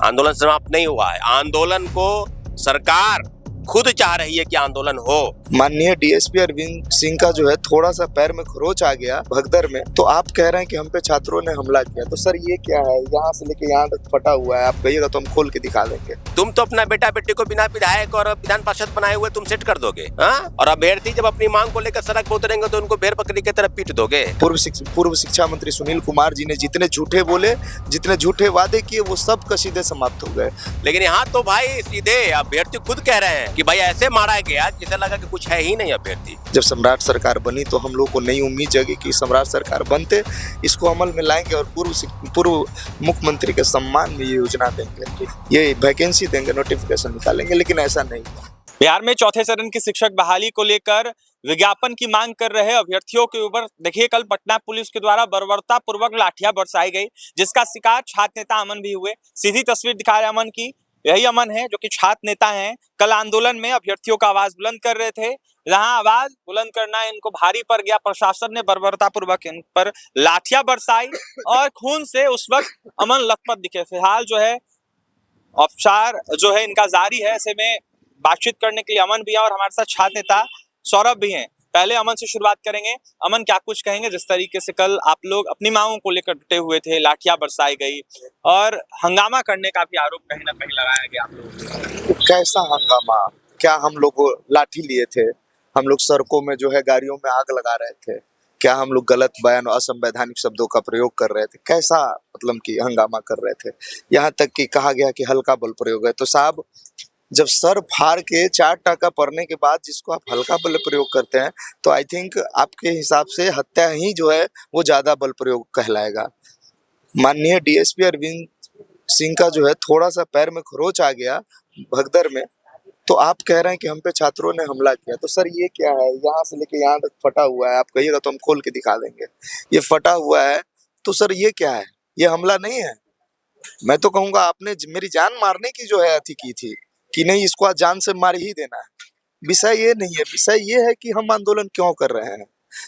आंदोलन समाप्त नहीं हुआ है। आंदोलन को सरकार खुद चाह रही है कि आंदोलन हो। माननीय डीएसपी अरविंद सिंह का जो है थोड़ा सा पैर में खरोच आ गया भगदड़ में, तो आप कह रहे हैं कि हम पे छात्रों ने हमला किया। तो सर ये क्या है, यहाँ से लेके यहाँ तक फटा हुआ है, आप कहिएगा तो हम खोल के दिखा देंगे। तुम तो अपना बेटा बेटी को बिना विधायक और विधान पार्षद बनाए हुए तुम सेट कर दोगे, हाँ? और अभ्यर्थी जब अपनी मांग को लेकर सड़क पर उतरेंगे तो उनको भेड़ बकरी की तरह पीट दोगे। पूर्व शिक्षा मंत्री सुनील कुमार जी ने जितने झूठे बोले, जितने झूठे वादे किए, वो सब कसीदे समाप्त हो गए। लेकिन यहाँ तो भाई सीधे अभ्यर्थी खुद कह रहे हैं कि भाई ऐसे मारा गया जिसे लगा कि कुछ है ही नहीं अभ्यर्थी। जब सम्राट सरकार बनी तो हम लोग को नई उम्मीद जगी कि सम्राट सरकार बनते इसको अमल में लाएंगे और पूर्व मुख्यमंत्री के सम्मान में ये योजना देंगे, ये वैकेंसी देंगे, नोटिफिकेशन निकालेंगे, लेकिन ऐसा नहीं। बिहार में चौथे चरण की शिक्षक बहाली को लेकर विज्ञापन की मांग कर रहे अभ्यर्थियों के ऊपर देखिए कल पटना पुलिस के द्वारा बर्बरता पूर्वक लाठियां बरसाई गई, जिसका शिकार छात्र नेता अमन भी हुए। सीधी तस्वीर दिखा रहे अमन की, यही अमन है जो कि छात्र नेता हैं। कल आंदोलन में अभ्यर्थियों का आवाज बुलंद कर रहे थे, जहां आवाज बुलंद करना इनको भारी पड़ गया। प्रशासन ने बर्बरता पूर्वक इन पर लाठियां बरसाई और खून से उस वक्त अमन लथपथ दिखे। फिलहाल जो है उपचार जो है इनका जारी है। ऐसे में बातचीत करने के लिए अमन भी है और हमारे साथ छात्र नेता सौरभ भी हैं। पहले अमन से शुरुआत करेंगे। अमन, क्या कुछ कहेंगे जिस तरीके से कल आप लोग अपनी मांगों को लेकर डटे हुए थे, लाठियां बरसाई गई और हंगामा करने का भी आरोप कहीं ना कहीं लगाया गया आप लोगों को? कैसा हंगामा? क्या हम लोग लाठी लिए थे? हम लोग सड़कों में जो है गाड़ियों में आग लगा रहे थे? क्या हम लोग गलत बयान और असंवैधानिक शब्दों का प्रयोग कर रहे थे? कैसा मतलब कि हंगामा कर रहे थे? यहाँ तक कि कहा गया कि हल्का बल प्रयोग है। तो साहब, जब सर फाड़ के 4 टाका पड़ने के बाद जिसको आप हल्का बल प्रयोग करते हैं, तो आई थिंक आपके हिसाब से हत्या ही जो है वो ज्यादा बल प्रयोग कहलाएगा। माननीय डीएसपी अरविंद सिंह का जो है थोड़ा सा पैर में खरोच आ गया भगदड़ में, तो आप कह रहे हैं कि हम पे छात्रों ने हमला किया। तो सर ये क्या है, यहाँ से लेके यहाँ तक फटा हुआ है, आप कहिएगा तो हम खोल के दिखा देंगे। ये फटा हुआ है तो सर ये क्या है? ये हमला नहीं है। मैं तो कहूंगा आपने मेरी जान मारने की जो है अथी की थी कि नहीं, इसको आज जान से मार ही देना है। विषय ये नहीं है, विषय ये है कि हम आंदोलन क्यों कर रहे हैं।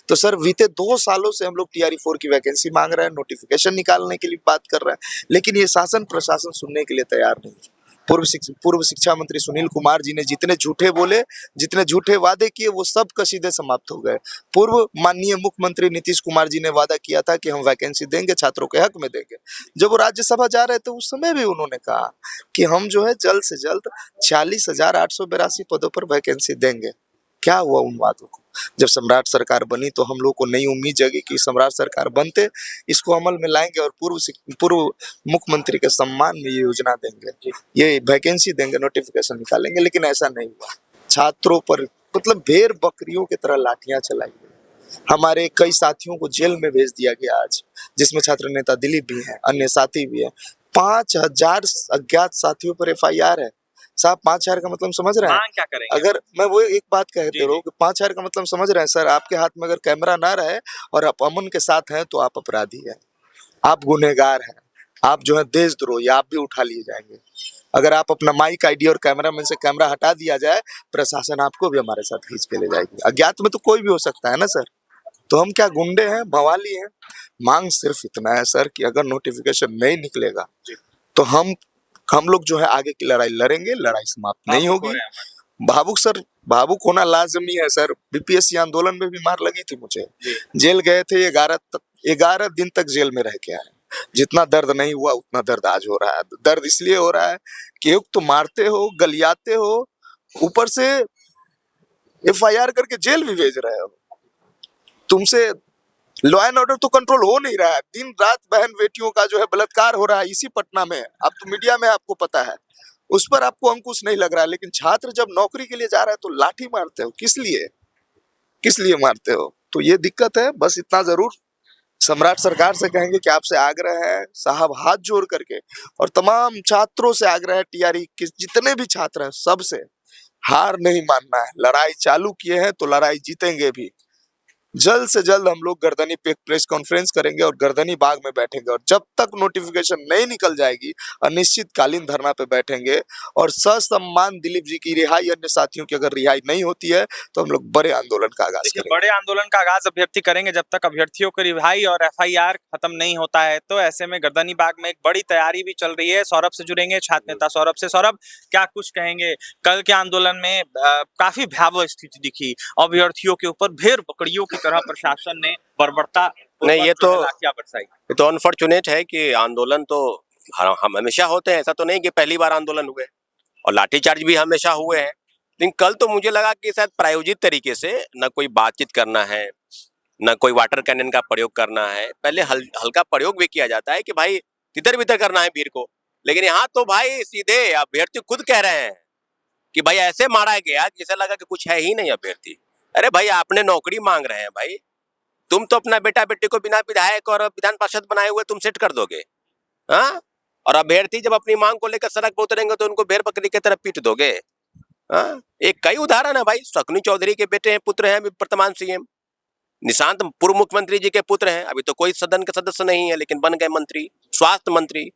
तो सर बीते 2 सालों से हम लोग TRE-4 की वैकेंसी मांग रहे हैं, नोटिफिकेशन निकालने के लिए बात कर रहे हैं, लेकिन ये शासन प्रशासन सुनने के लिए तैयार नहीं। पूर्व शिक्षा मंत्री सुनील कुमार जी ने जितने झूठे बोले, जितने झूठे वादे किए, वो सब कसीदे समाप्त हो गए। पूर्व माननीय मुख्यमंत्री नीतीश कुमार जी ने वादा किया था कि हम वैकेंसी देंगे, छात्रों के हक में देंगे। जब वो राज्यसभा जा रहे थे उस समय भी उन्होंने कहा कि हम जो है जल्द से जल्द 40,882 पदों पर वैकेंसी देंगे। क्या हुआ उन बातों को? जब सम्राट सरकार बनी तो हम लोग को नई उम्मीद जगी कि सम्राट सरकार बनते इसको अमल में लाएंगे और पूर्व मुख्यमंत्री के सम्मान में ये योजना देंगे, ये वैकेंसी देंगे, नोटिफिकेशन निकालेंगे, लेकिन ऐसा नहीं हुआ। छात्रों पर मतलब भेड़ बकरियों की तरह लाठियां चलाई गई। हमारे कई साथियों को जेल में भेज दिया गया आज, जिसमें छात्र नेता दिलीप भी हैं, अन्य साथी भी हैं। 5,000 अज्ञात साथियों पर FIR है। साहब 5,000 का मतलब समझ रहे हैं? क्या करेंगे? अगर मैं वो एक बात कहते रहो कि 5,000 का मतलब समझ रहे हैं सर, आपके हाथ में अगर कैमरा ना रहे और आप अमन के साथ हैं तो आप अपराधी हैं, आप गुनहगार हैं, आप जो है देशद्रोही, आप भी उठा लिए जाएंगे। अगर आप अपना माइक ID और कैमरामैन से कैमरा हटा दिया जाए, प्रशासन आपको भी हमारे साथ खींच के ले जाएगी। अज्ञात में तो कोई भी हो सकता है ना सर। तो हम क्या गुंडे हैं, भवाली हैं? मांग सिर्फ इतना है सर कि अगर नोटिफिकेशन नहीं निकलेगा तो हम लोग जो है आगे की लड़ाई लड़ेंगे, लड़ाई समाप्त नहीं होगी। भावुक होना लाजमी है सर। BPSC आंदोलन में भी मार लगी थी मुझे, जेल गए थे, 11 दिन तक जेल में रह के आए। जितना दर्द नहीं हुआ उतना दर्द आज हो रहा है। दर्द इसलिए हो रहा है कि एक तो मारते हो, गलियाते हो, ऊपर से FIR करके जेल भी भेज रहे हो। तुमसे लॉ एंड ऑर्डर तो कंट्रोल हो नहीं रहा है। दिन रात बहन बेटियों का जो है बलात्कार हो रहा है इसी पटना में। अब तो मीडिया में आपको पता है, उस पर आपको अंकुश नहीं लग रहा है, लेकिन छात्र जब नौकरी के लिए जा रहा है तो लाठी मारते हो। किस लिए मारते हो? तो ये दिक्कत है। बस इतना जरूर सम्राट सरकार से कहेंगे कि आपसे आग्रह है साहब, हाथ जोड़ करके, और तमाम छात्रों से आग्रह है, TRE के जितने भी छात्र हैं सबसे, हार नहीं मानना है। लड़ाई चालू किए हैं तो लड़ाई जीतेंगे भी। जल्द से जल्द हम लोग गर्दनी पे एक प्रेस कॉन्फ्रेंस करेंगे और गर्दनी बाग में बैठेंगे, और जब तक नोटिफिकेशन नहीं निकल जाएगी अनिश्चितकालीन धरना पे बैठेंगे। और ससम्मान दिलीप जी की रिहाई, अन्य साथियों की अगर रिहाई नहीं होती है तो हम लोग बड़े आंदोलन का आगाज देखिए, करेंगे। बड़े आंदोलन का आगाज अभ्यर्थी करेंगे जब तक अभ्यर्थियों की रिहाई और एफआईआर खत्म नहीं होता है। तो ऐसे में गर्दनी बाग में एक बड़ी तैयारी भी चल रही है। सौरभ से जुड़ेंगे, छात्र नेता सौरभ से। सौरभ, क्या कुछ कहेंगे? कल के आंदोलन में काफी भयावह स्थिति दिखी, अभ्यर्थियों के ऊपर भेड़ बकरियों की तरह प्रशासन ने बर्बरता नहीं, ये तो लाठियां बरसाई। अनफॉर्चुनेट है कि आंदोलन तो हम हमेशा होते हैं, ऐसा तो नहीं कि पहली बार आंदोलन हुए, और लाठीचार्ज भी हमेशा हुए हैं। लेकिन कल तो मुझे लगा कि शायद प्रायोजित तरीके से न कोई बातचीत करना है, न कोई वाटर कैनन का प्रयोग करना है। पहले हल्का प्रयोग भी किया जाता है कि भाई तितर बितर करना है भीड़ को, लेकिन यहाँ तो भाई सीधे अभ्यर्थी खुद कह रहे हैं कि भाई ऐसे मारा गया जैसे लगा कि कुछ है ही नहीं अभ्यर्थी। अरे भाई, आपने नौकरी मांग रहे हैं भाई, तुम तो अपना बेटा बेटी को बिना विधायक और विधान पार्षद बनाए हुए तुम सेट कर दोगे, हाँ? और अभ्यर्थी जब अपनी मांग को लेकर सड़क पर उतरेंगे तो उनको भेड़ बकरी की तरह पीट दोगे, हाँ? एक कई उदाहरण है भाई। शकुनी चौधरी के बेटे हैं, पुत्र हैं अभी वर्तमान सीएम। निशांत पूर्व मुख्यमंत्री जी के पुत्र हैं, अभी तो कोई सदन के सदस्य नहीं है लेकिन बन गए मंत्री, स्वास्थ्य मंत्री।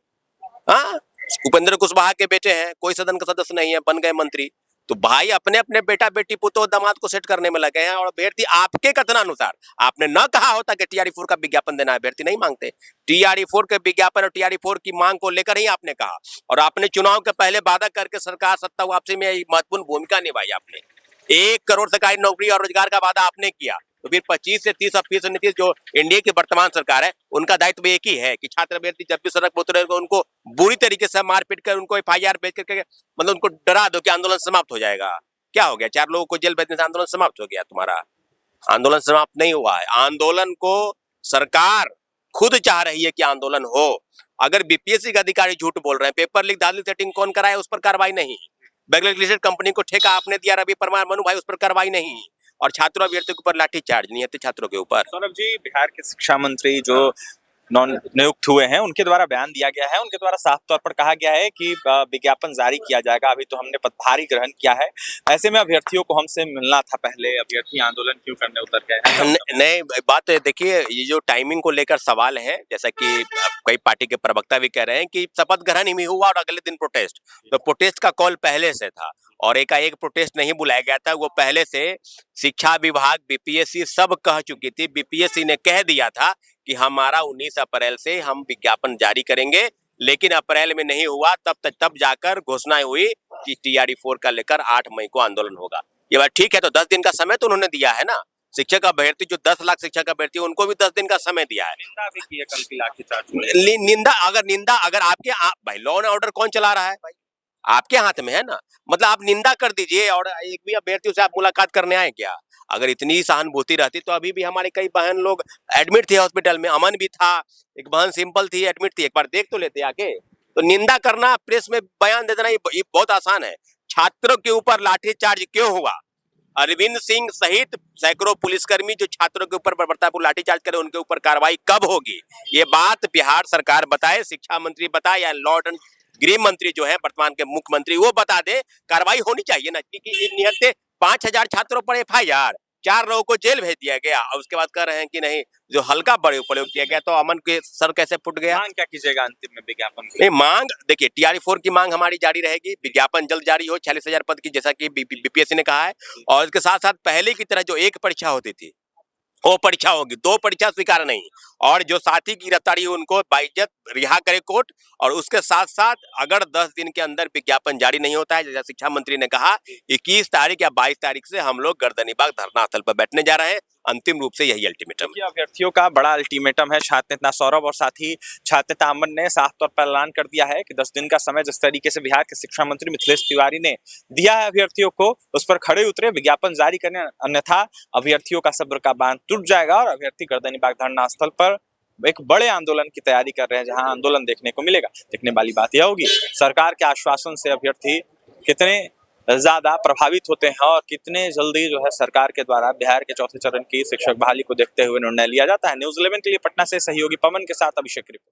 हाँ, उपेंद्र कुशवाहा के बेटे हैं, कोई सदन का सदस्य नहीं है, बन गए मंत्री। तो भाई अपने अपने बेटा बेटी पुत्र दामाद को सेट करने में लगे हैं। और अभ्यर्थी आपके कथनानुसार, आपने न कहा होता कि टीआरई-4 का विज्ञापन देना, अभ्यर्थी नहीं मांगते। टीआरई-4 के विज्ञापन और टीआरई-4 की मांग को लेकर ही आपने कहा, और आपने चुनाव के पहले वादा करके सरकार सत्ता वापसी में महत्वपूर्ण भूमिका निभाई। आपने 1 करोड़ सरकारी नौकरी और रोजगार का वादा आपने किया, तो फिर 25 से 30% नीतीश जो एनडीए की वर्तमान सरकार है, उनका दायित्व एक ही है कि छात्र अभ्यर्थी जब भी सड़क पर उतरेगा उनको बुरी तरीके से मारपीट कर, उनको एफआईआर भेज करके मतलब उनको डरा दो कि आंदोलन समाप्त हो जाएगा। क्या हो गया? 4 लोगों को जेल भेजने से आंदोलन समाप्त हो गया? तुम्हारा आंदोलन समाप्त नहीं हुआ है। आंदोलन को सरकार खुद चाह रही है कि आंदोलन हो। अगर बीपीएससी के अधिकारी झूठ बोल रहे हैं, पेपर लीक धांधली सेटिंग कौन कराए, उस पर कार्रवाई नहीं। बैकलिस्ट लिस्टेड कंपनी को ठेका आपने दिया, रवि परमार मनु भाई, उस पर कार्रवाई नहीं। और छात्रों अभ्यर्थियों के ऊपर लाठीचार्ज नहीं है छात्रों के ऊपर। सौरभ जी, बिहार के शिक्षा मंत्री जो नियुक्त हुए हैं उनके द्वारा बयान दिया गया है, उनके द्वारा साफ तौर पर कहा गया है कि विज्ञापन जारी किया जाएगा। अभी तो हमने पदभारी ग्रहण किया है, ऐसे में अभ्यर्थियों को हमसे मिलना था पहले, अभ्यर्थी आंदोलन क्यों करने उतर गए? नहीं, बात देखिए, ये जो टाइमिंग को लेकर सवाल है, जैसा कि कई पार्टी के प्रवक्ता भी कह रहे हैं कि शपथ ग्रहण ही हुआ और अगले दिन प्रोटेस्ट, तो प्रोटेस्ट का कॉल पहले से था और एकाएक प्रोटेस्ट नहीं बुलाया गया था। वो पहले से शिक्षा विभाग, बीपीएससी सब कह चुकी थी। बीपीएससी ने कह दिया था कि हमारा 19 अप्रैल से हम विज्ञापन जारी करेंगे, लेकिन अप्रैल में नहीं हुआ। तब जाकर घोषणा हुई कि टीआरई-4 का लेकर 8 मई को आंदोलन होगा। ये बात ठीक है, तो 10 दिन का समय तो उन्होंने दिया है ना। शिक्षक अभ्यर्थी जो 10 लाख शिक्षक अभ्यर्थी, उनको भी 10 दिन का समय दिया है। निंदा भी की है कल की लाठीचार्ज। निंदा अगर आपके भाई लॉ एंड ऑर्डर कौन चला रहा है भाई? आपके हाथ में है ना। मतलब आप निंदा कर दीजिए, और एक भी अभ्यर्थियों से आप मुलाकात करने आए क्या? अगर इतनी सहानुभूति रहती तो अभी भी हमारे कई बहन लोग एडमिट थे हॉस्पिटल में। अमन भी था, एक बहन सिंपल थी, एडमिट थी, एक बार देख तो लेते आके। तो निंदा करना, प्रेस में बयान दे देना, ये बहुत आसान है। छात्रों के ऊपर लाठीचार्ज क्यों हुआ? अरविंद सिंह सहित सैकड़ों पुलिसकर्मी जो छात्रों के ऊपर बर्बरतापूर्ण लाठीचार्ज करे, उनके ऊपर कार्रवाई कब होगी? ये बात बिहार सरकार बताए, शिक्षा मंत्री बताए, या लॉ एंड गृह मंत्री जो है वर्तमान के मुख्यमंत्री, वो बता दे। कार्रवाई होनी चाहिए ना, क्योंकि निहत्ते 5000 छात्रों पर एफआईआर, 4 लोगों को जेल भेज दिया गया, और उसके बाद कह रहे हैं कि नहीं, जो हल्का प्रयोग किया गया, तो अमन के सर कैसे फुट गया? मांग क्या कीजिएगा अंतिम में विज्ञापन की? नहीं, मांग देखिए, टीआरई-4 की मांग हमारी जारी रहेगी। विज्ञापन जल्द जारी हो, 46,000 पद की, जैसा कि बीपीएससी ने कहा है। और इसके साथ साथ पहले की तरह जो एक परीक्षा होती थी वो परीक्षा होगी, 2 परीक्षा स्वीकार नहीं। और जो साथी की गिरफ्तारी उनको बाइज्जत रिहा करे कोर्ट। और उसके साथ साथ अगर 10 दिन के अंदर विज्ञापन जारी नहीं होता है, जैसा शिक्षा मंत्री ने कहा, 21 तारीख या 22 तारीख से हम लोग गर्दनी बाग धरना स्थल पर बैठने जा रहे हैं। अंतिम रूप से यही अल्टीमेटम है। अभ्यर्थियों का बड़ा अल्टीमेटम है। छात्र नेता सौरभ और साथी छात्र नेता अमन ने साफ तौर पर ऐलान कर दिया है कि 10 दिन का समय जिस तरीके से बिहार के शिक्षा मंत्री मिथिलेश तिवारी ने दिया है अभ्यर्थियों को, उस पर खड़े उतरे, विज्ञापन जारी करने, अन्यथा अभ्यर्थियों का सब्र का बांध टूट जाएगा और अभ्यर्थी गर्दनी बाग धरना स्थल पर एक बड़े आंदोलन की तैयारी कर रहे हैं, जहां आंदोलन देखने को मिलेगा। देखने वाली बात यह होगी सरकार के आश्वासन से अभ्यर्थी कितने ज्यादा प्रभावित होते हैं और कितने जल्दी जो है सरकार के द्वारा बिहार के चौथे चरण की शिक्षक बहाली को देखते हुए निर्णय लिया जाता है। न्यूज़ 11 के लिए पटना से सहयोगी पवन के साथ अभिषेक रिपोर्ट।